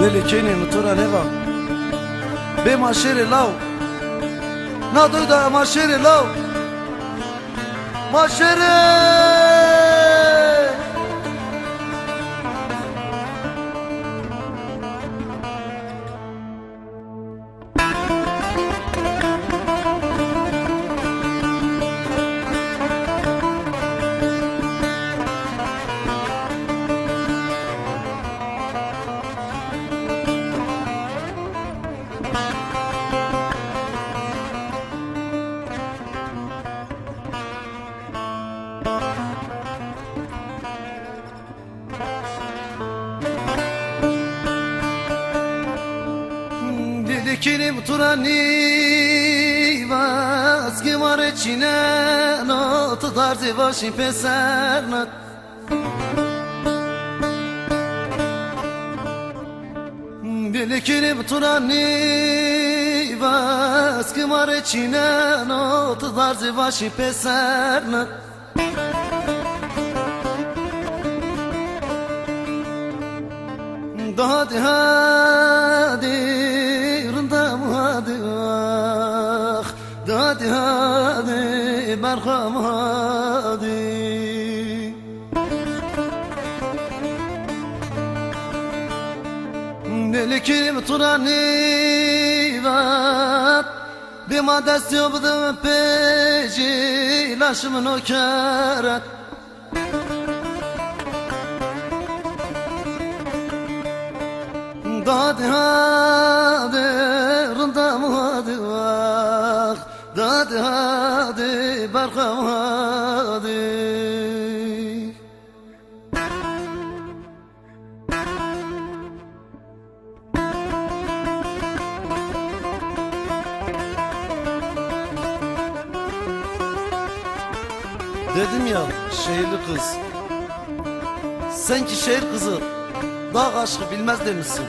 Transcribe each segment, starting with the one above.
Velikeni mutura neva be maşere lav na doyda maşere lav maşere Dikinim turani vazgi mare çine no tutarzi başı pesernat Dikinim turani vazgi mare çine no tutarzi başı pesernat Hadi hadi rındam hadi ah Hadi hadi berham hadi Nelikim turani vat Bima dest yobdım peşi Laşımın o keret Hadi hadi rındam hadi vah Hadi hadi berham hadi Dedim ya şehirli kız Sen ki şehir kızı dağ aşkı bilmez demişsin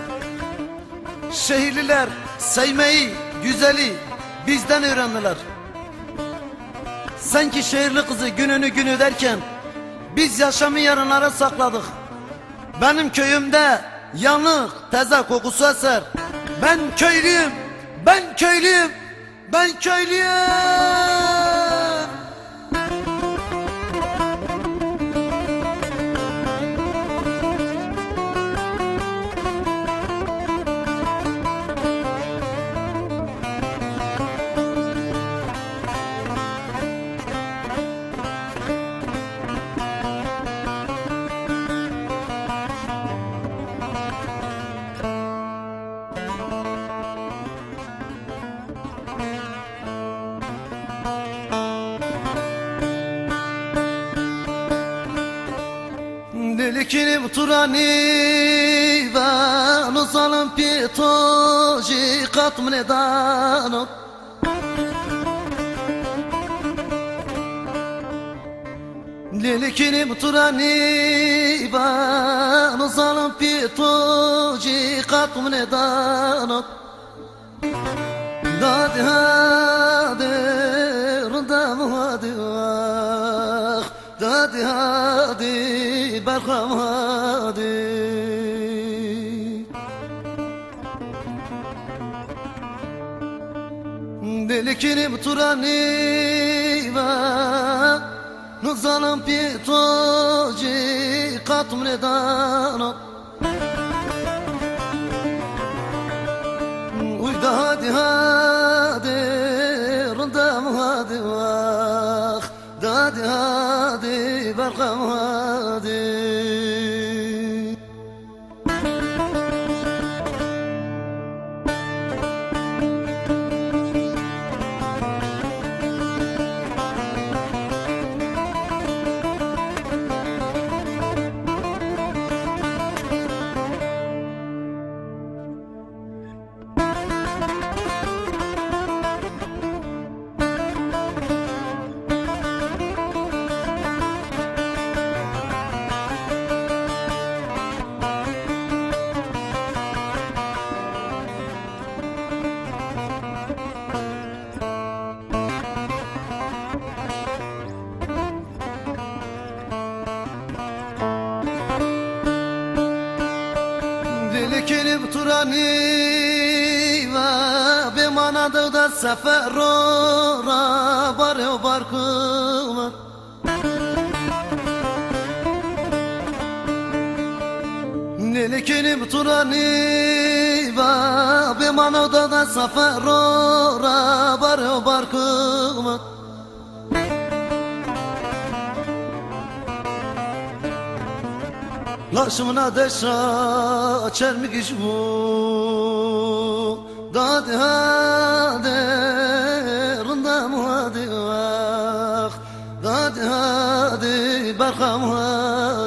Şehirliler sevmeyi, güzeli bizden öğrendiler. Sanki şehirli kızı gününü günü derken biz yaşamı yarınlara sakladık. Benim köyümde yanık, teze kokusu eser. Ben köylüyüm, ben köylüyüm, ben köylüyüm. Delikinim turani van uzalım pitoji katm nedanot Delikinim turani van uzalım pitoji katm nedanot Hadi hadi rındam hadi ah Hadi hadi berham hadi Delikinim turani va Nuzalım pitoji katm nedanot Uyda hadi hadi rındam hadi vah Hadi hadi berham hadi turani ve bemanadı da sefer ora barı barkılar Nelekenim turani ve bemanadı da sefer ora barı barkılar Laşımına deşa çermi gişmu Dadi hadi rındam hadi vah Dadi hadi barkam hadi